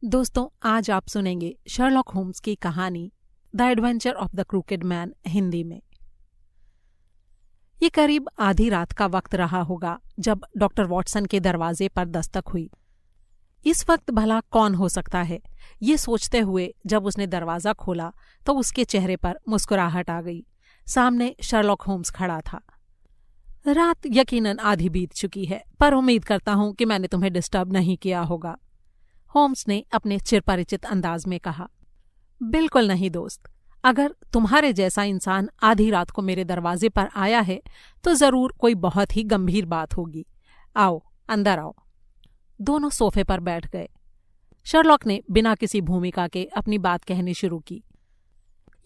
दोस्तों, आज आप सुनेंगे शर्लॉक होम्स की कहानी the adventure of the crooked man Hindi में। ये करीब आधी रात का वक्त रहा होगा जब डॉक्टर वॉटसन के दरवाजे पर दस्तक हुई। इस वक्त भला कौन हो सकता है, ये सोचते हुए जब उसने दरवाजा खोला तो उसके चेहरे पर मुस्कुराहट आ गई। सामने शर्लॉक होम्स खड़ा था। रात यकीनन आधी बीत चुकी है, पर उम्मीद करता हूं कि मैंने तुम्हें डिस्टर्ब नहीं किया होगा, होम्स ने अपने चिरपरिचित अंदाज में कहा। बिल्कुल नहीं दोस्त, अगर तुम्हारे जैसा इंसान आधी रात को मेरे दरवाजे पर आया है तो जरूर कोई बहुत ही गंभीर बात होगी। आओ, अंदर आओ। दोनों सोफे पर बैठ गए। शर्लॉक ने बिना किसी भूमिका के अपनी बात कहनी शुरू की।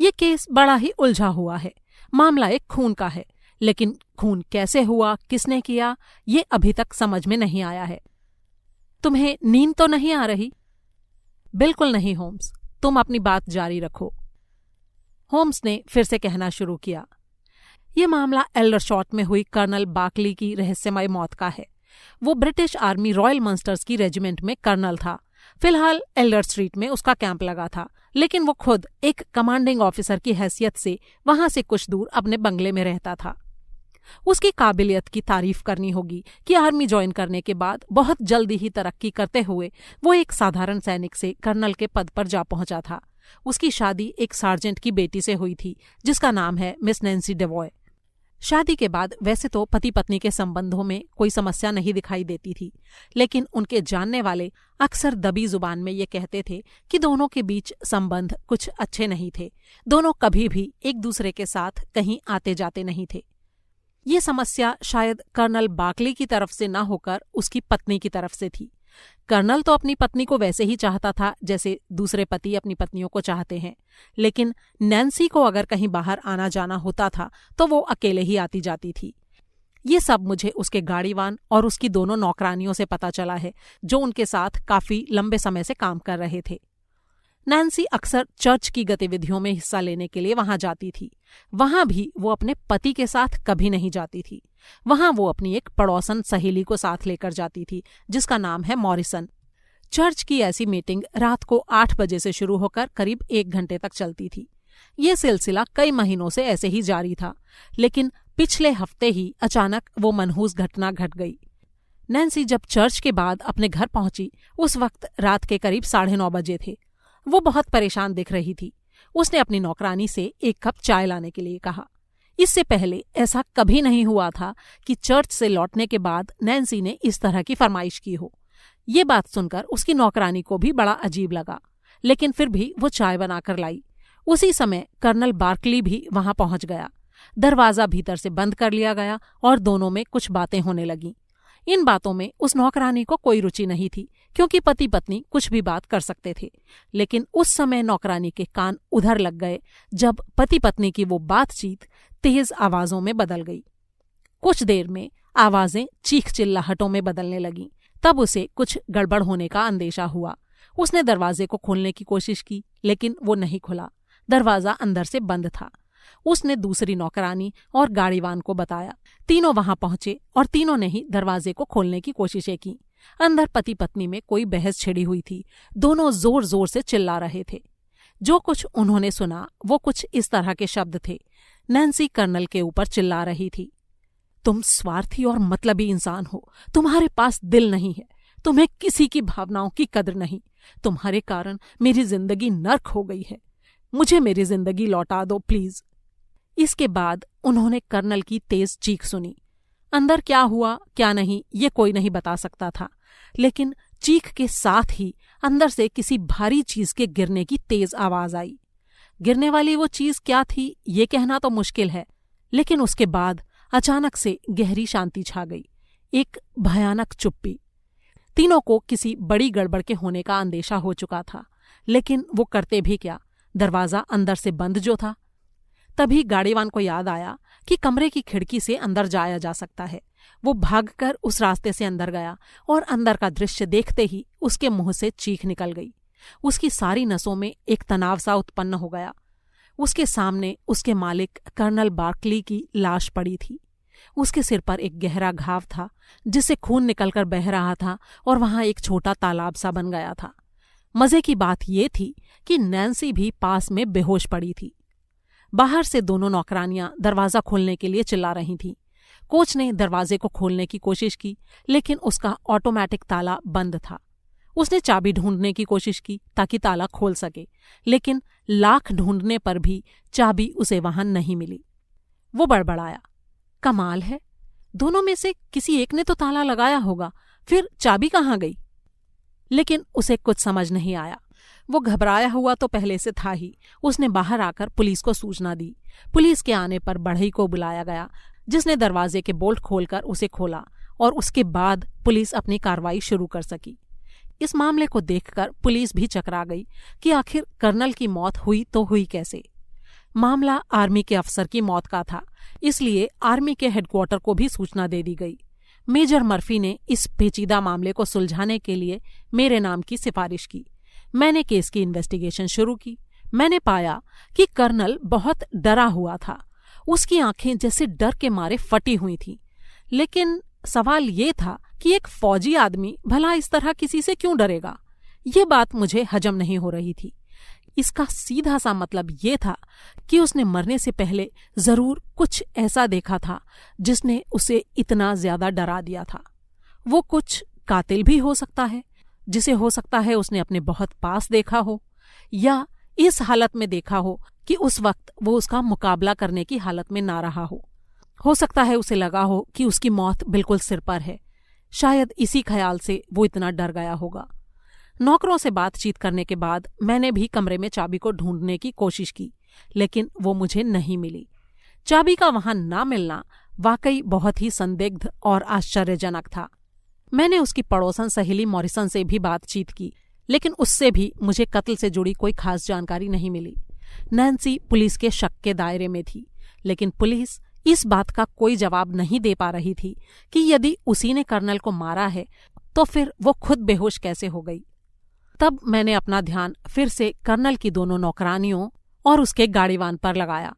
ये केस बड़ा ही उलझा हुआ है। मामला एक खून का है, लेकिन खून कैसे हुआ, किसने किया, ये अभी तक समझ में नहीं आया है। तुम्हें नींद तो नहीं आ रही? बिल्कुल नहीं होम्स, तुम अपनी बात जारी रखो। होम्स ने फिर से कहना शुरू किया। यह मामला एल्डरशॉट में हुई कर्नल बार्कली की रहस्यमय मौत का है। वो ब्रिटिश आर्मी रॉयल मंस्टर्स की रेजिमेंट में कर्नल था। फिलहाल एल्डर स्ट्रीट में उसका कैंप लगा था, लेकिन वो खुद एक कमांडिंग ऑफिसर की हैसियत से वहां से कुछ दूर अपने बंगले में रहता था। उसकी काबिलियत की तारीफ करनी होगी कि आर्मी ज्वाइन करने के बाद बहुत जल्दी ही तरक्की करते हुए वो एक साधारण सैनिक से कर्नल के पद पर जा पहुंचा था। उसकी शादी एक सार्जेंट की बेटी से हुई थी जिसका नाम है मिस नैन्सी डेवॉय। शादी के बाद वैसे तो पति पत्नी के संबंधों में कोई समस्या नहीं दिखाई देती थी, लेकिन उनके जानने वाले अक्सर दबी जुबान में ये कहते थे कि दोनों के बीच संबंध कुछ अच्छे नहीं थे। दोनों कभी भी एक दूसरे के साथ कहीं आते जाते नहीं थे। ये समस्या शायद कर्नल बार्कली की तरफ से न होकर उसकी पत्नी की तरफ से थी। कर्नल तो अपनी पत्नी को वैसे ही चाहता था जैसे दूसरे पति अपनी पत्नियों को चाहते हैं, लेकिन नैन्सी को अगर कहीं बाहर आना जाना होता था तो वो अकेले ही आती जाती थी। ये सब मुझे उसके गाड़ीवान और उसकी दोनों नौकरानियों से पता चला है, जो उनके साथ काफी लंबे समय से काम कर रहे थे। नैन्सी अक्सर चर्च की गतिविधियों में हिस्सा लेने के लिए वहां जाती थी। वहां भी वो अपने पति के साथ कभी नहीं जाती थी। वहां वो अपनी एक पड़ोसन सहेली को साथ लेकर जाती थी जिसका नाम है मॉरिसन। चर्च की ऐसी मीटिंग रात को 8 बजे से शुरू होकर करीब 1 घंटे तक चलती थी। ये सिलसिला कई महीनों से ऐसे ही जारी था, लेकिन पिछले हफ्ते ही अचानक वो मनहूस घटना घट गई। नैन्सी जब चर्च के बाद अपने घर पहुंची उस वक्त रात के करीब 9:30 बजे थे। वो बहुत परेशान दिख रही थी। उसने अपनी नौकरानी से 1 कप चाय लाने के लिए कहा। इससे पहले ऐसा कभी नहीं हुआ था कि चर्च से लौटने के बाद नैन्सी ने इस तरह की फरमाइश की हो। ये बात सुनकर उसकी नौकरानी को भी बड़ा अजीब लगा, लेकिन फिर भी वो चाय बनाकर लाई। उसी समय कर्नल बार्कली भी वहां पहुंच गया। दरवाजा भीतर से बंद कर लिया गया और दोनों में कुछ बातें होने लगीं। इन बातों में उस नौकरानी को कोई रुचि नहीं थी, क्योंकि पति पत्नी कुछ भी बात कर सकते थे। लेकिन उस समय नौकरानी के कान उधर लग गए जब पति पत्नी की वो बातचीत तेज आवाजों में बदल गई। कुछ देर में आवाजें चीख चिल्लाहटों में बदलने लगीं। तब उसे कुछ गड़बड़ होने का अंदेशा हुआ। उसने दरवाजे को खोलने की कोशिश की, लेकिन वो नहीं खुला। दरवाजा अंदर से बंद था। उसने दूसरी नौकरानी और गाड़ीवान को बताया। तीनों वहां पहुंचे और तीनों ने ही दरवाजे को खोलने की कोशिशें की। अंदर पति पत्नी में कोई बहस छिड़ी हुई थी। दोनों जोर जोर से चिल्ला रहे थे। जो कुछ उन्होंने सुना वो कुछ इस तरह के शब्द थे। नैन्सी कर्नल के ऊपर चिल्ला रही थी, तुम स्वार्थी और मतलबी इंसान हो। तुम्हारे पास दिल नहीं है। तुम्हें किसी की भावनाओं की कदर नहीं। तुम्हारे कारण मेरी जिंदगी नर्क हो गई है। मुझे मेरी जिंदगी लौटा दो प्लीज। इसके बाद उन्होंने कर्नल की तेज चीख सुनी। अंदर क्या हुआ क्या नहीं ये कोई नहीं बता सकता था, लेकिन चीख के साथ ही अंदर से किसी भारी चीज के गिरने की तेज आवाज आई। गिरने वाली वो चीज क्या थी ये कहना तो मुश्किल है, लेकिन उसके बाद अचानक से गहरी शांति छा गई। एक भयानक चुप्पी। तीनों को किसी बड़ी गड़बड़ के होने का अंदेशा हो चुका था, लेकिन वो करते भी क्या। दरवाजा अंदर से बंद जो था। तभी गाड़ीवान को याद आया कि कमरे की खिड़की से अंदर जाया जा सकता है। वो भागकर उस रास्ते से अंदर गया और अंदर का दृश्य देखते ही उसके मुंह से चीख निकल गई। उसकी सारी नसों में एक तनाव सा उत्पन्न हो गया। उसके सामने उसके मालिक कर्नल बार्कली की लाश पड़ी थी। उसके सिर पर एक गहरा घाव था जिससे खून निकलकर बह रहा था और वहां एक छोटा तालाब सा बन गया था। मजे की बात ये थी कि नैन्सी भी पास में बेहोश पड़ी थी। बाहर से दोनों नौकरानियां दरवाजा खोलने के लिए चिल्ला रही थीं। कोच ने दरवाजे को खोलने की कोशिश की, लेकिन उसका ऑटोमेटिक ताला बंद था। उसने चाबी ढूंढने की कोशिश की ताकि ताला खोल सके, लेकिन लाख ढूंढने पर भी चाबी उसे वहां नहीं मिली। वो बड़बड़ाया, कमाल है, दोनों में से किसी एक ने तो ताला लगाया होगा, फिर चाबी कहाँ गई? लेकिन उसे कुछ समझ नहीं आया। वो घबराया हुआ तो पहले से था ही। उसने बाहर आकर पुलिस को सूचना दी। पुलिस के आने पर बढ़ई को बुलाया गया, जिसने दरवाजे के बोल्ट खोलकर उसे खोला, और उसके बाद पुलिस अपनी कार्रवाई शुरू कर सकी। इस मामले को देखकर पुलिस भी चकरा गई कि आखिर कर्नल की मौत हुई तो हुई कैसे। मामला आर्मी के अफसर की मौत का था, इसलिए आर्मी के हेडक्वार्टर को भी सूचना दे दी गई। मेजर मर्फी ने इस पेचीदा मामले को सुलझाने के लिए मेरे नाम की सिफारिश की। मैंने केस की इन्वेस्टिगेशन शुरू की। मैंने पाया कि कर्नल बहुत डरा हुआ था। उसकी आंखें जैसे डर के मारे फटी हुई थीं। लेकिन सवाल ये था कि एक फौजी आदमी भला इस तरह किसी से क्यों डरेगा? ये बात मुझे हजम नहीं हो रही थी। इसका सीधा सा मतलब ये था कि उसने मरने से पहले जरूर कुछ ऐसा देखा था जिसने उसे इतना ज्यादा डरा दिया था। वो कुछ कातिल भी हो सकता है, जिसे हो सकता है उसने अपने बहुत पास देखा हो, या इस हालत में देखा हो कि उस वक्त वो उसका मुकाबला करने की हालत में ना रहा हो। हो सकता है उसे लगा हो कि उसकी मौत बिल्कुल सिर पर है। शायद इसी ख्याल से वो इतना डर गया होगा। नौकरों से बातचीत करने के बाद मैंने भी कमरे में चाबी को ढूंढने की कोशिश की, लेकिन वो मुझे नहीं मिली। चाबी का वहां ना मिलना वाकई बहुत ही संदिग्ध और आश्चर्यजनक था। मैंने उसकी पड़ोसन सहेली मॉरिसन से भी बातचीत की, लेकिन उससे भी मुझे कत्ल से जुड़ी कोई खास जानकारी नहीं मिली। नैन्सी पुलिस के शक के दायरे में थी, लेकिन पुलिस इस बात का कोई जवाब नहीं दे पा रही थी कि यदि उसी ने कर्नल को मारा है तो फिर वो खुद बेहोश कैसे हो गई। तब मैंने अपना ध्यान फिर से कर्नल की दोनों नौकरानियों और उसके गाड़ीवान पर लगाया।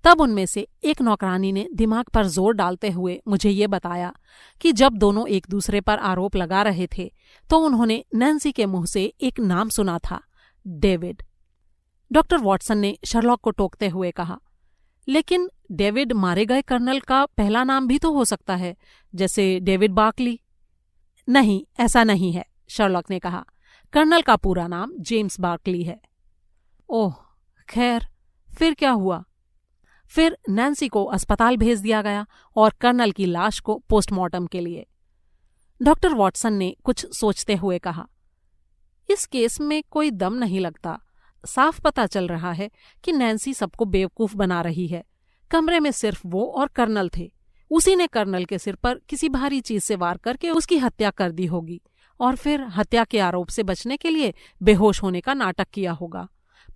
तब उनमें से एक नौकरानी ने दिमाग पर जोर डालते हुए मुझे ये बताया कि जब दोनों एक दूसरे पर आरोप लगा रहे थे तो उन्होंने नैन्सी के मुंह से एक नाम सुना था, डेविड। डॉक्टर वॉटसन ने शर्लॉक को टोकते हुए कहा, लेकिन डेविड मारे गए कर्नल का पहला नाम भी तो हो सकता है, जैसे डेविड बार्कली। नहीं, ऐसा नहीं है, शर्लॉक ने कहा। कर्नल का पूरा नाम जेम्स बार्कली है। ओह खैर, फिर क्या हुआ? फिर नैन्सी को अस्पताल भेज दिया गया और कर्नल की लाश को पोस्टमार्टम के लिए। डॉक्टर वॉटसन ने कुछ सोचते हुए कहा, इस केस में कोई दम नहीं लगता। साफ पता चल रहा है कि नैन्सी सबको बेवकूफ बना रही है। कमरे में सिर्फ वो और कर्नल थे। उसी ने कर्नल के सिर पर किसी भारी चीज से वार करके उसकी हत्या कर दी होगी और फिर हत्या के आरोप से बचने के लिए बेहोश होने का नाटक किया होगा।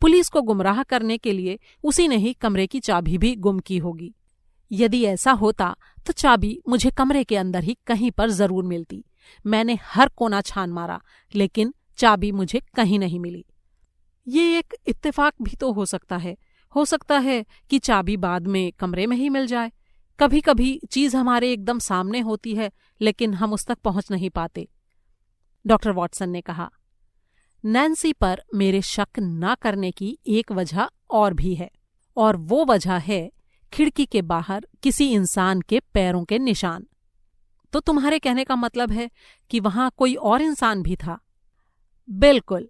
पुलिस को गुमराह करने के लिए उसी ने ही कमरे की चाबी भी गुम की होगी। यदि ऐसा होता तो चाबी मुझे कमरे के अंदर ही कहीं पर जरूर मिलती। मैंने हर कोना छान मारा, लेकिन चाबी मुझे कहीं नहीं मिली। ये एक इत्तेफाक भी तो हो सकता है कि चाबी बाद में कमरे में ही मिल जाए। कभी कभी चीज हमारे एकदम सामने होती है, लेकिन हम उस तक पहुंच नहीं पाते। डॉक्टर वॉटसन ने कहा, नैन्सी पर मेरे शक न करने की एक वजह और भी है, और वो वजह है खिड़की के बाहर किसी इंसान के पैरों के निशान। तो तुम्हारे कहने का मतलब है कि वहां कोई और इंसान भी था? बिल्कुल।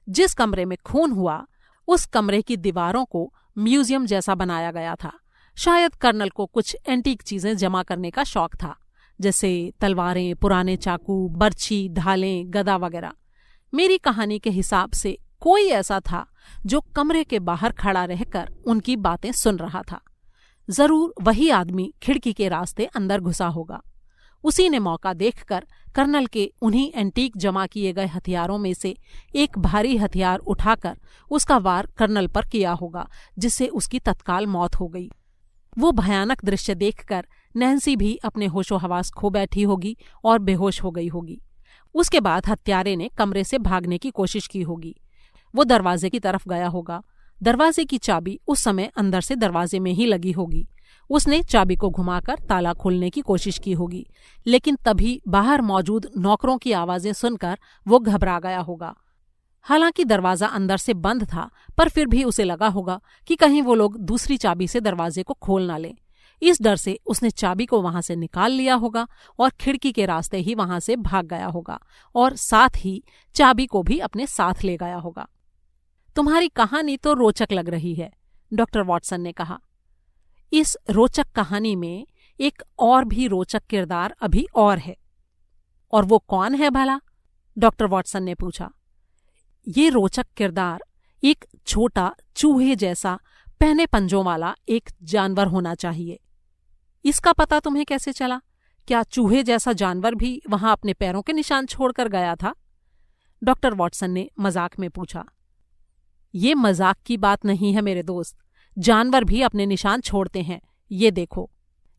जिस कमरे में खून हुआ उस कमरे की दीवारों को म्यूजियम जैसा बनाया गया था। शायद कर्नल को कुछ एंटीक चीजें जमा करने का शौक था, जैसे तलवारें, पुराने चाकू, बर्छी, ढालें, गदा वगैरह। मेरी कहानी के हिसाब से कोई ऐसा था जो कमरे के बाहर खड़ा रहकर उनकी बातें सुन रहा था। जरूर वही आदमी खिड़की के रास्ते अंदर घुसा होगा। उसी ने मौका देखकर कर्नल के उन्हीं एंटीक जमा किए गए हथियारों में से एक भारी हथियार उठाकर उसका वार कर्नल पर किया होगा, जिससे उसकी तत्काल मौत हो गई। वो भयानक दृश्य देखकर नैन्सी भी अपने होशो हवास खो बैठी होगी और बेहोश हो गई होगी। उसके बाद हत्यारे ने कमरे से भागने की कोशिश की होगी। वो दरवाजे की तरफ गया होगा। दरवाजे की चाबी उस समय अंदर से दरवाजे में ही लगी होगी। उसने चाबी को घुमाकर ताला खोलने की कोशिश की होगी, लेकिन तभी बाहर मौजूद नौकरों की आवाजें सुनकर वो घबरा गया होगा। हालांकि दरवाजा अंदर से बंद था, पर फिर भी उसे लगा होगा कि कहीं वो लोग दूसरी चाबी से दरवाजे को खोल ना लें। इस डर से उसने चाबी को वहां से निकाल लिया होगा और खिड़की के रास्ते ही वहां से भाग गया होगा और साथ ही चाबी को भी अपने साथ ले गया होगा। तुम्हारी कहानी तो रोचक लग रही है, डॉक्टर वॉटसन ने कहा। इस रोचक कहानी में एक और भी रोचक किरदार अभी और है। और वो कौन है भला? डॉक्टर वॉटसन ने पूछा। ये रोचक किरदार एक छोटा चूहे जैसा पहने पंजों वाला एक जानवर होना चाहिए। इसका पता तुम्हें कैसे चला? क्या चूहे जैसा जानवर भी वहां अपने पैरों के निशान छोड़कर गया था? डॉक्टर वॉटसन ने मजाक में पूछा। ये मजाक की बात नहीं है मेरे दोस्त, जानवर भी अपने निशान छोड़ते हैं, ये देखो।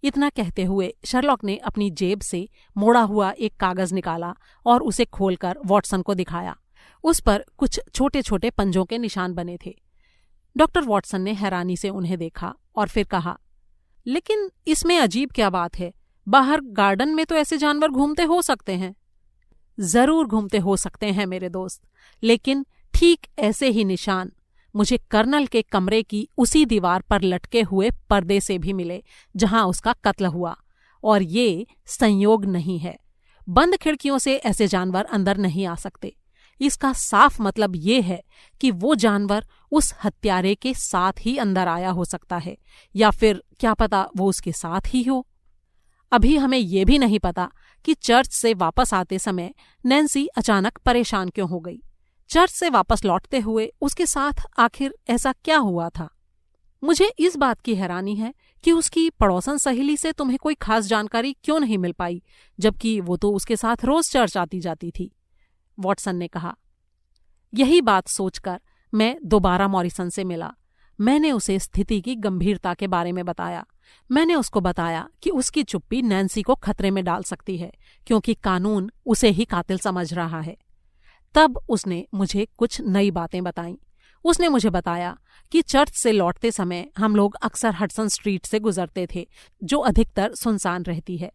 इतना कहते हुए शर्लॉक ने अपनी जेब से मोड़ा हुआ एक कागज निकाला और उसे खोलकर वॉटसन को दिखाया। उस पर कुछ छोटे छोटे पंजों के निशान बने थे। डॉक्टर वॉटसन ने हैरानी से उन्हें देखा और फिर कहा, लेकिन इसमें अजीब क्या बात है? बाहर गार्डन में तो ऐसे जानवर घूमते हो सकते हैं। जरूर घूमते हो सकते हैं मेरे दोस्त, लेकिन ठीक ऐसे ही निशान मुझे कर्नल के कमरे की उसी दीवार पर लटके हुए पर्दे से भी मिले जहां उसका कत्ल हुआ। और ये संयोग नहीं है। बंद खिड़कियों से ऐसे जानवर अंदर नहीं आ सकते। इसका साफ मतलब ये है कि वो जानवर उस हत्यारे के साथ ही अंदर आया हो सकता है, या फिर क्या पता वो उसके साथ ही हो। अभी हमें ये भी नहीं पता कि चर्च से वापस आते समय नैन्सी अचानक परेशान क्यों हो गई। चर्च से वापस लौटते हुए उसके साथ आखिर ऐसा क्या हुआ था? मुझे इस बात की हैरानी है कि उसकी पड़ोसन सहेली से तुम्हें कोई खास जानकारी क्यों नहीं मिल पाई, जबकि वो तो उसके साथ रोज चर्च आती जाती थी, वॉटसन ने कहा। यही बात सोचकर मैं दोबारा मॉरिसन से मिला। मैंने उसे स्थिति की गंभीरता के बारे में बताया। मैंने उसको बताया कि उसकी चुप्पी नैन्सी को खतरे में डाल सकती है, क्योंकि कानून उसे ही कातिल समझ रहा है। तब उसने मुझे कुछ नई बातें बताईं। उसने मुझे बताया कि चर्च से लौटते समय हम लोग अक्सर हडसन स्ट्रीट से गुजरते थे, जो अधिकतर सुनसान रहती है।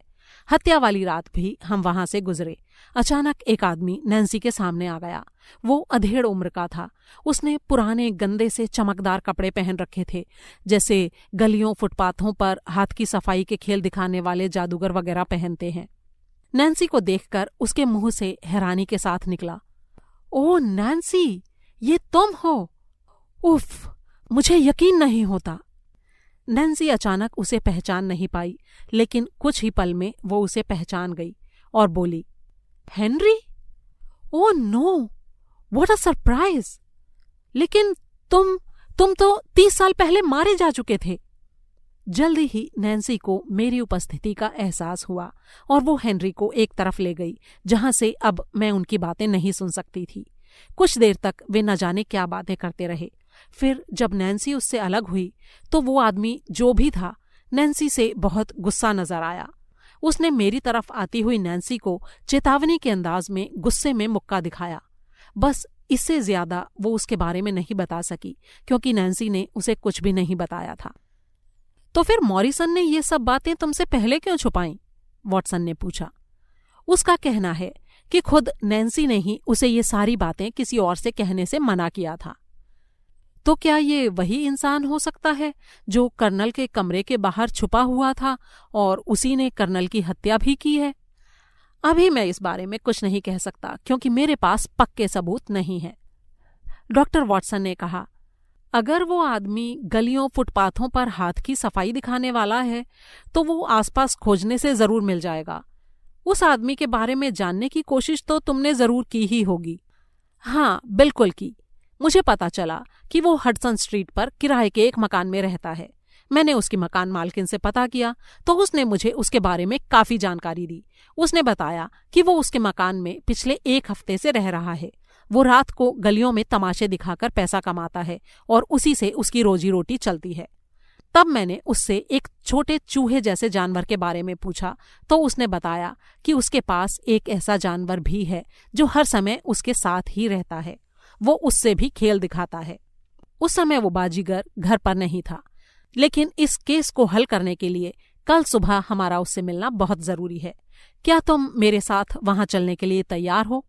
हत्या वाली रात भी हम वहां से गुजरे। अचानक एक आदमी नैन्सी के सामने आ गया। वो अधेड़ उम्र का था। उसने पुराने गंदे से चमकदार कपड़े पहन रखे थे, जैसे गलियों फुटपाथों पर हाथ की सफाई के खेल दिखाने वाले जादूगर वगैरह पहनते हैं। नैन्सी को देखकर उसके मुंह से हैरानी के साथ निकला, ओह नैन्सी, ये तुम हो? उफ, मुझे यकीन नहीं होता। नैन्सी अचानक उसे पहचान नहीं पाई, लेकिन कुछ ही पल में वो उसे पहचान गई और बोली, Henry? Oh no, what a surprise! लेकिन तुम तो 30 साल पहले मारे जा चुके थे। जल्दी ही नैन्सी को मेरी उपस्थिति का एहसास हुआ और वो हेनरी को एक तरफ ले गई, जहां से अब मैं उनकी बातें नहीं सुन सकती थी। कुछ देर तक वे न जाने क्या बातें करते रहे। फिर जब नैन्सी उससे अलग हुई तो वो आदमी जो भी था नैन्सी से बहुत गुस्सा नजर आया। उसने मेरी तरफ आती हुई नैन्सी को चेतावनी के अंदाज में गुस्से में मुक्का दिखाया। बस इससे ज्यादा वो उसके बारे में नहीं बता सकी, क्योंकि नैन्सी ने उसे कुछ भी नहीं बताया था। तो फिर मॉरिसन ने ये सब बातें तुमसे पहले क्यों छुपाईं? वॉटसन ने पूछा। उसका कहना है कि खुद नैन्सी ने ही उसे ये सारी बातें किसी और से कहने से मना किया था। तो क्या ये वही इंसान हो सकता है जो कर्नल के कमरे के बाहर छुपा हुआ था और उसी ने कर्नल की हत्या भी की है? अभी मैं इस बारे में कुछ नहीं कह सकता, क्योंकि मेरे पास पक्के सबूत नहीं है, डॉक्टर वॉटसन ने कहा। अगर वो आदमी गलियों फुटपाथों पर हाथ की सफाई दिखाने वाला है तो वो आसपास खोजने से जरूर मिल जाएगा। उस आदमी के बारे में जानने की कोशिश तो तुमने जरूर की ही होगी। हाँ, बिल्कुल की। मुझे पता चला कि वो हडसन स्ट्रीट पर किराए के एक मकान में रहता है। मैंने उसकी मकान मालकिन से पता किया तो उसने मुझे उसके बारे में काफी जानकारी दी। उसने बताया कि वो उसके मकान में पिछले 1 हफ्ते से रह रहा है। वो रात को गलियों में तमाशे दिखाकर पैसा कमाता है और उसी से उसकी रोजी रोटी चलती है। तब मैंने उससे एक छोटे चूहे जैसे जानवर के बारे में पूछा तो उसने बताया कि उसके पास एक ऐसा जानवर भी है जो हर समय उसके साथ ही रहता है। वो उससे भी खेल दिखाता है। उस समय वो बाजीगर घर पर नहीं था, लेकिन इस केस को हल करने के लिए कल सुबह हमारा उससे मिलना बहुत जरूरी है। क्या तुम मेरे साथ वहां चलने के लिए तैयार हो?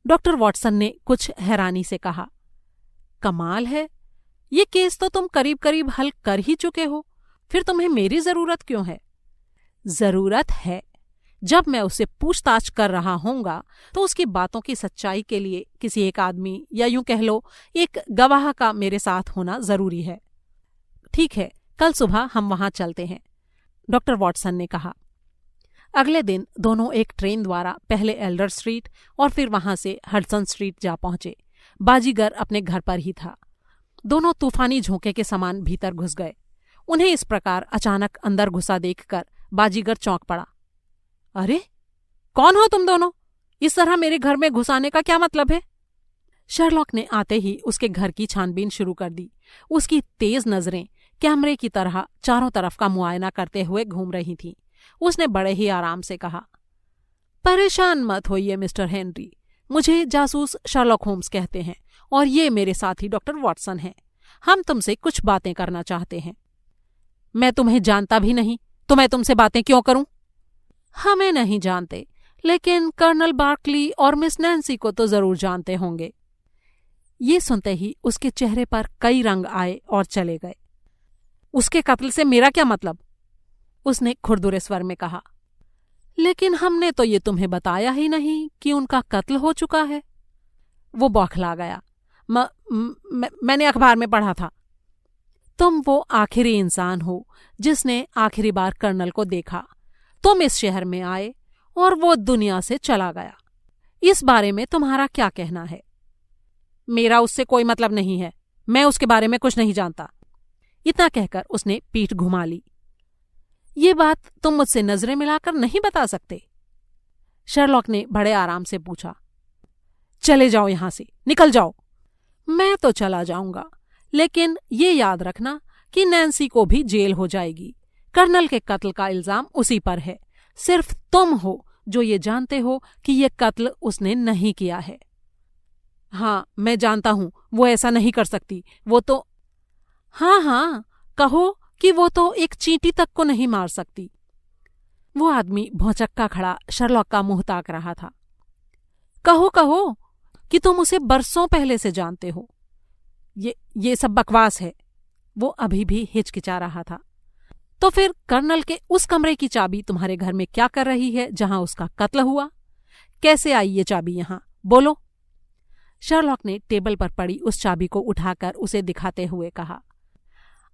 डॉक्टर वॉटसन ने कुछ हैरानी से कहा, कमाल है, ये केस तो तुम करीब करीब हल कर ही चुके हो, फिर तुम्हें मेरी जरूरत क्यों है? जरूरत है। जब मैं उससे पूछताछ कर रहा होऊंगा तो उसकी बातों की सच्चाई के लिए किसी एक आदमी या यूं कह लो एक गवाह का मेरे साथ होना जरूरी है। ठीक है, कल सुबह हम वहां चलते हैं, डॉक्टर वॉटसन ने कहा। अगले दिन दोनों एक ट्रेन द्वारा पहले एल्डर स्ट्रीट और फिर वहां से हडसन स्ट्रीट जा पहुंचे। बाजीगर अपने घर पर ही था। दोनों तूफानी झोंके के समान भीतर घुस गए। उन्हें इस प्रकार अचानक अंदर घुसा देखकर बाजीगर चौंक पड़ा। अरे, कौन हो तुम दोनों? इस तरह मेरे घर में घुस आने का क्या मतलब है? शर्लॉक ने आते ही उसके घर की छानबीन शुरू कर दी। उसकी तेज नजरें कैमरे की तरह चारों तरफ का मुआयना करते हुए घूम रही थीं। उसने बड़े ही आराम से कहा, परेशान मत होइए मिस्टर हेनरी, मुझे जासूस शर्लॉक होम्स कहते हैं और ये मेरे साथी डॉक्टर वॉटसन हैं। हम तुमसे कुछ बातें करना चाहते हैं। मैं तुम्हें जानता भी नहीं तो मैं तुमसे बातें क्यों करूं? हमें नहीं जानते, लेकिन कर्नल बार्कली और मिस नैन्सी को तो जरूर जानते होंगे। ये सुनते ही उसके चेहरे पर कई रंग आए और चले गए। उसके कत्ल से मेरा क्या मतलब? उसने खुरदुरे स्वर में कहा। लेकिन हमने तो ये तुम्हें बताया ही नहीं कि उनका कत्ल हो चुका है। वो बौखला गया। मैंने अखबार में पढ़ा था। तुम वो आखिरी इंसान हो जिसने आखिरी बार कर्नल को देखा। तुम इस शहर में आए और वो दुनिया से चला गया। इस बारे में तुम्हारा क्या कहना है? मेरा उससे कोई मतलब नहीं है, मैं उसके बारे में कुछ नहीं जानता। इतना कहकर उसने पीठ घुमा ली। ये बात तुम मुझसे नजरें मिलाकर नहीं बता सकते? शर्लॉक ने बड़े आराम से पूछा। चले जाओ यहां से, निकल जाओ। मैं तो चला जाऊंगा, लेकिन ये याद रखना कि नैन्सी को भी जेल हो जाएगी। कर्नल के कत्ल का इल्जाम उसी पर है। सिर्फ तुम हो जो ये जानते हो कि ये कत्ल उसने नहीं किया है। हाँ, मैं जानता हूं वो ऐसा नहीं कर सकती। वो तो हाँ, कहो कि वो तो एक चींटी तक को नहीं मार सकती। वो आदमी भौचक्का खड़ा शर्लॉक का मुंह ताक रहा था। कहो कि तुम उसे बरसों पहले से जानते हो। ये सब बकवास है। वो अभी भी हिचकिचा रहा था। तो फिर कर्नल के उस कमरे की चाबी तुम्हारे घर में क्या कर रही है जहां उसका कत्ल हुआ? कैसे आई ये चाबी यहां? बोलो। शर्लॉक ने टेबल पर पड़ी उस चाबी को उठाकर उसे दिखाते हुए कहा।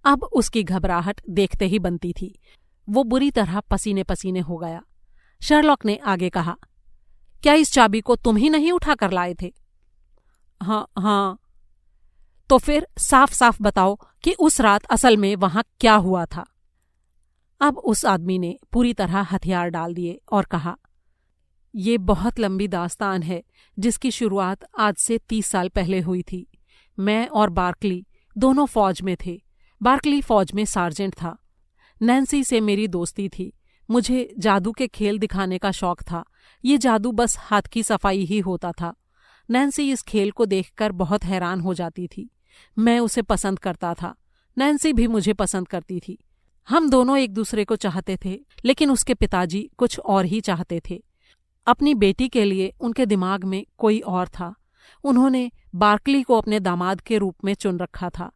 अब उसकी घबराहट देखते ही बनती थी। वो बुरी तरह पसीने पसीने हो गया। शर्लॉक ने आगे कहा, क्या इस चाबी को तुम ही नहीं उठाकर लाए थे? हाँ। तो फिर साफ साफ बताओ कि उस रात असल में वहां क्या हुआ था? अब उस आदमी ने पूरी तरह हथियार डाल दिए और कहा, ये बहुत लंबी दास्तान है जिसकी शुरुआत आज से 30 साल पहले हुई थी। मैं और बार्कली दोनों फौज में थे। बार्कली फौज में सार्जेंट था। नैन्सी से मेरी दोस्ती थी। मुझे जादू के खेल दिखाने का शौक था। ये जादू बस हाथ की सफाई ही होता था। नैन्सी इस खेल को देखकर बहुत हैरान हो जाती थी। मैं उसे पसंद करता था। नैन्सी भी मुझे पसंद करती थी। हम दोनों एक दूसरे को चाहते थे, लेकिन उसके पिताजी कुछ और ही चाहते थे। अपनी बेटी के लिए उनके दिमाग में कोई और था। उन्होंने बार्कली को अपने दामाद के रूप में चुन रखा था।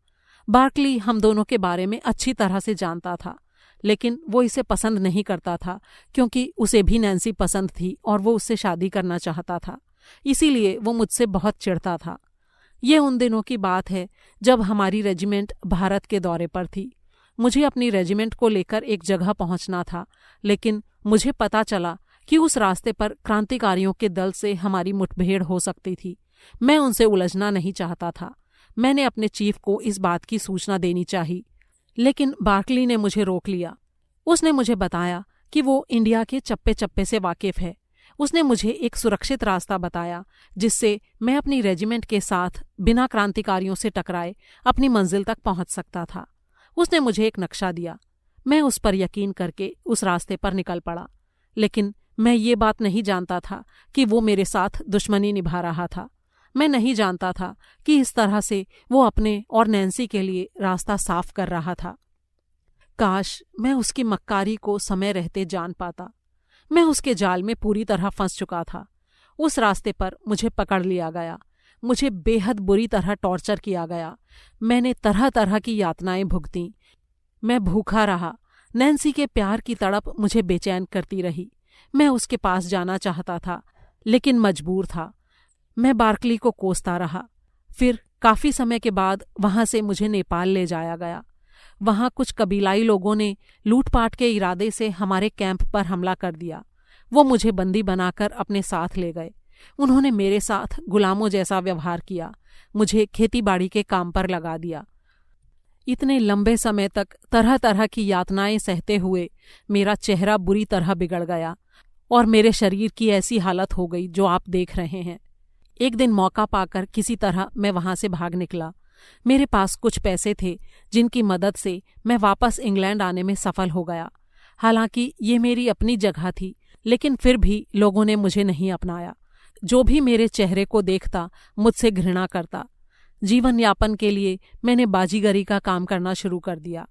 बार्कली हम दोनों के बारे में अच्छी तरह से जानता था, लेकिन वो इसे पसंद नहीं करता था क्योंकि उसे भी नैन्सी पसंद थी और वो उससे शादी करना चाहता था। इसीलिए वो मुझसे बहुत चिढ़ता था। ये उन दिनों की बात है जब हमारी रेजिमेंट भारत के दौरे पर थी। मुझे अपनी रेजिमेंट को लेकर एक जगह पहुंचना था, लेकिन मुझे पता चला कि उस रास्ते पर क्रांतिकारियों के दल से हमारी मुठभेड़ हो सकती थी। मैं उनसे उलझना नहीं चाहता था। मैंने अपने चीफ को इस बात की सूचना देनी चाहिए, लेकिन बार्कली ने मुझे रोक लिया। उसने मुझे बताया कि वो इंडिया के चप्पे चप्पे से वाकिफ है। उसने मुझे एक सुरक्षित रास्ता बताया जिससे मैं अपनी रेजिमेंट के साथ बिना क्रांतिकारियों से टकराए अपनी मंजिल तक पहुंच सकता था। उसने मुझे एक नक्शा दिया। मैं उस पर यकीन करके उस रास्ते पर निकल पड़ा, लेकिन मैं ये बात नहीं जानता था कि वो मेरे साथ दुश्मनी निभा रहा था। मैं नहीं जानता था कि इस तरह से वो अपने और नैन्सी के लिए रास्ता साफ कर रहा था। काश मैं उसकी मक्कारी को समय रहते जान पाता। मैं उसके जाल में पूरी तरह फंस चुका था। उस रास्ते पर मुझे पकड़ लिया गया। मुझे बेहद बुरी तरह टॉर्चर किया गया। मैंने तरह तरह की यातनाएं भुगतीं। मैं भूखा रहा। नैन्सी के प्यार की तड़प मुझे बेचैन करती रही। मैं उसके पास जाना चाहता था, लेकिन मजबूर था। मैं बार्कली को कोसता रहा। फिर काफी समय के बाद वहां से मुझे नेपाल ले जाया गया। वहां कुछ कबीलाई लोगों ने लूटपाट के इरादे से हमारे कैंप पर हमला कर दिया। वो मुझे बंदी बनाकर अपने साथ ले गए। उन्होंने मेरे साथ गुलामों जैसा व्यवहार किया। मुझे खेतीबाड़ी के काम पर लगा दिया। इतने लंबे समय तक तरह तरह की यातनाएं सहते हुए मेरा चेहरा बुरी तरह बिगड़ गया और मेरे शरीर की ऐसी हालत हो गई जो आप देख रहे हैं। एक दिन मौका पाकर किसी तरह मैं वहां से भाग निकला। मेरे पास कुछ पैसे थे जिनकी मदद से मैं वापस इंग्लैंड आने में सफल हो गया। हालांकि ये मेरी अपनी जगह थी, लेकिन फिर भी लोगों ने मुझे नहीं अपनाया। जो भी मेरे चेहरे को देखता मुझसे घृणा करता। जीवन यापन के लिए मैंने बाजीगरी का काम करना शुरू कर दिया।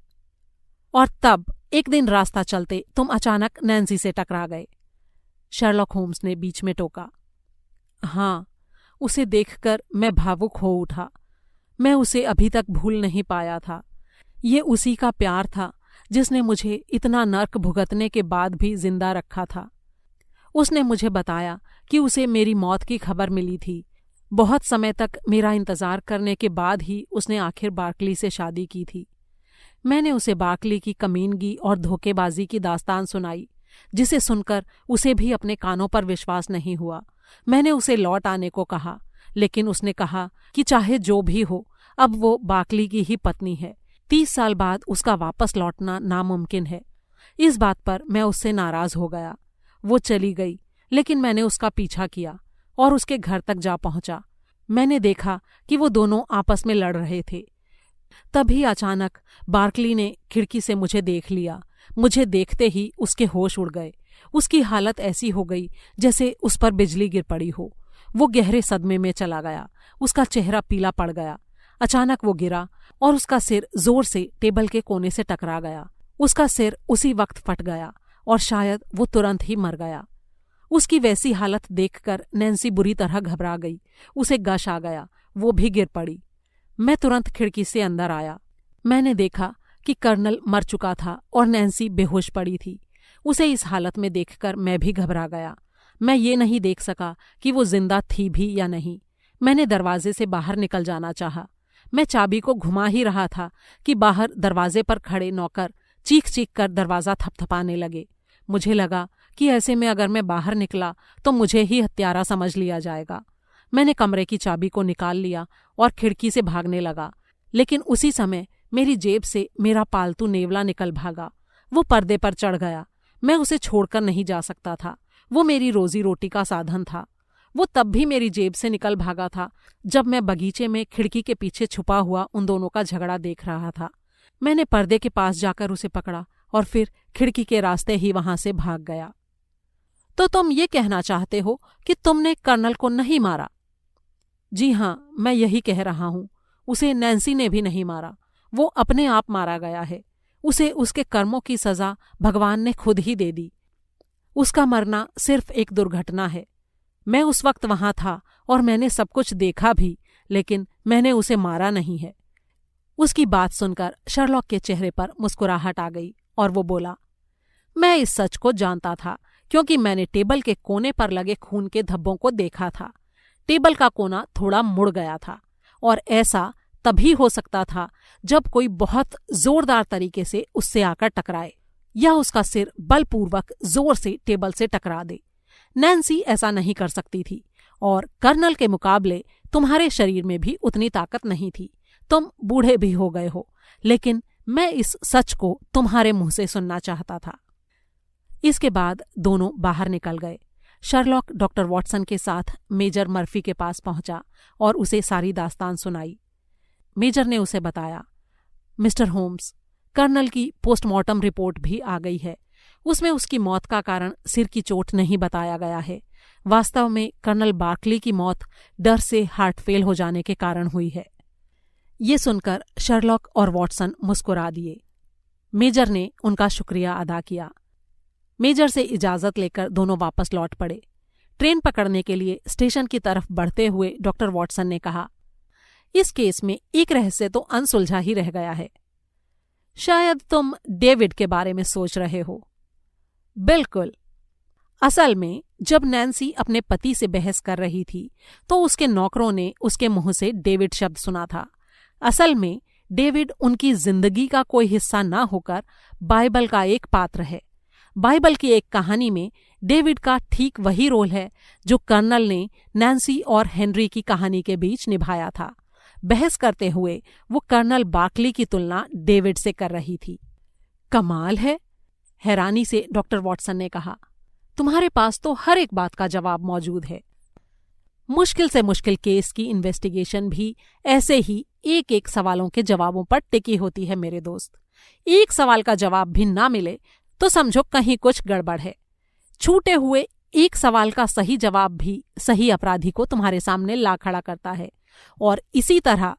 और तब एक दिन रास्ता चलते तुम अचानक नैन्सी से टकरा गए। शर्लॉक होम्स ने बीच में टोका। हाँ, उसे देखकर मैं भावुक हो उठा। मैं उसे अभी तक भूल नहीं पाया था। ये उसी का प्यार था जिसने मुझे इतना नर्क भुगतने के बाद भी जिंदा रखा था। उसने मुझे बताया कि उसे मेरी मौत की खबर मिली थी। बहुत समय तक मेरा इंतजार करने के बाद ही उसने आखिर बार्कली से शादी की थी। मैंने उसे बार्कली की कमीनगी और धोखेबाजी की दास्तान सुनाई, जिसे सुनकर उसे भी अपने कानों पर विश्वास नहीं हुआ। मैंने उसे लौट आने को कहा, लेकिन उसने कहा कि चाहे जो भी हो, अब वो बार्कली की ही पत्नी है। 30 साल बाद उसका वापस लौटना नामुमकिन है। इस बात पर मैं उससे नाराज हो गया। वो चली गई, लेकिन मैंने उसका पीछा किया और उसके घर तक जा पहुंचा। मैंने देखा कि वो दोनों आपस में लड़ रहे थे। तभी अचानक बार्कली ने खिड़की से मुझे देख लिया। मुझे देखते ही उसके होश उड़ गए। उसकी हालत ऐसी हो गई जैसे उस पर बिजली गिर पड़ी हो। वो गहरे सदमे में चला गया। उसका चेहरा पीला पड़ गया। अचानक वो गिरा और उसका सिर जोर से टेबल के कोने से टकरा गया। उसका सिर उसी वक्त फट गया और शायद वो तुरंत ही मर गया। उसकी वैसी हालत देखकर नैन्सी बुरी तरह घबरा गई। उसे गश आ गया। वो भी गिर पड़ी। मैं तुरंत खिड़की से अंदर आया। मैंने देखा कि कर्नल मर चुका था और नैन्सी बेहोश पड़ी थी। उसे इस हालत में देखकर मैं भी घबरा गया। मैं ये नहीं देख सका कि वो जिंदा थी भी या नहीं। मैंने दरवाजे से बाहर निकल जाना चाहा। मैं चाबी को घुमा ही रहा था कि बाहर दरवाजे पर खड़े नौकर चीख चीख कर दरवाज़ा थपथपाने लगे। मुझे लगा कि ऐसे में अगर मैं बाहर निकला तो मुझे ही हत्यारा समझ लिया जाएगा। मैंने कमरे की चाबी को निकाल लिया और खिड़की से भागने लगा, लेकिन उसी समय मेरी जेब से मेरा पालतू नेवला निकल भागा। वो पर्दे पर चढ़ गया। मैं उसे छोड़कर नहीं जा सकता था। वो मेरी रोजी रोटी का साधन था। वो तब भी मेरी जेब से निकल भागा था जब मैं बगीचे में खिड़की के पीछे छुपा हुआ उन दोनों का झगड़ा देख रहा था। मैंने पर्दे के पास जाकर उसे पकड़ा और फिर खिड़की के रास्ते ही वहां से भाग गया। तो तुम ये कहना चाहते हो कि तुमने कर्नल को नहीं मारा? जी हाँ, मैं यही कह रहा हूं। उसे नैन्सी ने भी नहीं मारा। वो अपने आप मारा गया है। उसे उसके कर्मों की सजा भगवान ने खुद ही दे दी। उसका मरना सिर्फ एक दुर्घटना है। मैं उस वक्त वहां था और मैंने सब कुछ देखा भी, लेकिन मैंने उसे मारा नहीं है। उसकी बात सुनकर शर्लॉक के चेहरे पर मुस्कुराहट आ गई और वो बोला, मैं इस सच को जानता था क्योंकि मैंने टेबल के कोने पर लगे खून के धब्बों को देखा था। टेबल का कोना थोड़ा मुड़ गया था और ऐसा तभी हो सकता था जब कोई बहुत जोरदार तरीके से उससे आकर टकराए या उसका सिर बलपूर्वक जोर से टेबल से टकरा दे। नैन्सी ऐसा नहीं कर सकती थी और कर्नल के मुकाबले तुम्हारे शरीर में भी उतनी ताकत नहीं थी। तुम बूढ़े भी हो गए हो, लेकिन मैं इस सच को तुम्हारे मुंह से सुनना चाहता था। इसके बाद दोनों बाहर निकल गए। शर्लॉक डॉक्टर वॉटसन के साथ मेजर मर्फी के पास पहुंचा और उसे सारी दास्तान सुनाई। मेजर ने उसे बताया, मिस्टर होम्स, कर्नल की पोस्टमार्टम रिपोर्ट भी आ गई है। उसमें उसकी मौत का कारण सिर की चोट नहीं बताया गया है। वास्तव में कर्नल बार्कली की मौत डर से हार्ट फेल हो जाने के कारण हुई है। ये सुनकर शर्लॉक और वॉटसन मुस्कुरा दिए। मेजर ने उनका शुक्रिया अदा किया। मेजर से इजाजत लेकर दोनों वापस लौट पड़े। ट्रेन पकड़ने के लिए स्टेशन की तरफ बढ़ते हुए डॉक्टर वॉटसन ने कहा, इस केस में एक रहस्य तो अनसुलझा ही रह गया है। शायद तुम डेविड के बारे में सोच रहे हो। बिल्कुल। असल में जब नैन्सी अपने पति से बहस कर रही थी तो उसके नौकरों ने उसके मुंह से डेविड शब्द सुना था। असल में डेविड उनकी जिंदगी का कोई हिस्सा ना होकर बाइबल का एक पात्र है। बाइबल की एक कहानी में डेविड का ठीक वही रोल है जो कर्नल ने नैन्सी और हेनरी की कहानी के बीच निभाया था। बहस करते हुए वो कर्नल बार्कली की तुलना डेविड से कर रही थी। कमाल है, हैरानी से डॉक्टर वॉटसन ने कहा। तुम्हारे पास तो हर एक बात का जवाब मौजूद है। मुश्किल से मुश्किल केस की इन्वेस्टिगेशन भी ऐसे ही एक एक सवालों के जवाबों पर टिकी होती है मेरे दोस्त। एक सवाल का जवाब भी ना मिले तो समझो कहीं कुछ गड़बड़ है। छूटे हुए एक सवाल का सही जवाब भी सही अपराधी को तुम्हारे सामने ला खड़ा करता है, और इसी तरह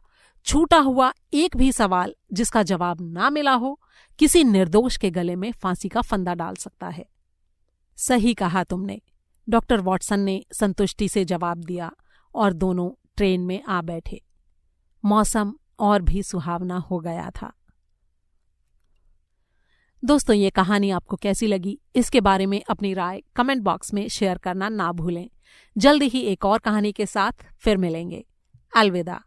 छूटा हुआ एक भी सवाल जिसका जवाब ना मिला हो किसी निर्दोष के गले में फांसी का फंदा डाल सकता है। सही कहा तुमने, डॉक्टर वॉटसन ने संतुष्टि से जवाब दिया और दोनों ट्रेन में आ बैठे। मौसम और भी सुहावना हो गया था। दोस्तों, ये कहानी आपको कैसी लगी, इसके बारे में अपनी राय कमेंट बॉक्स में शेयर करना ना भूलें। जल्दी ही एक और कहानी के साथ फिर मिलेंगे। अलविदा।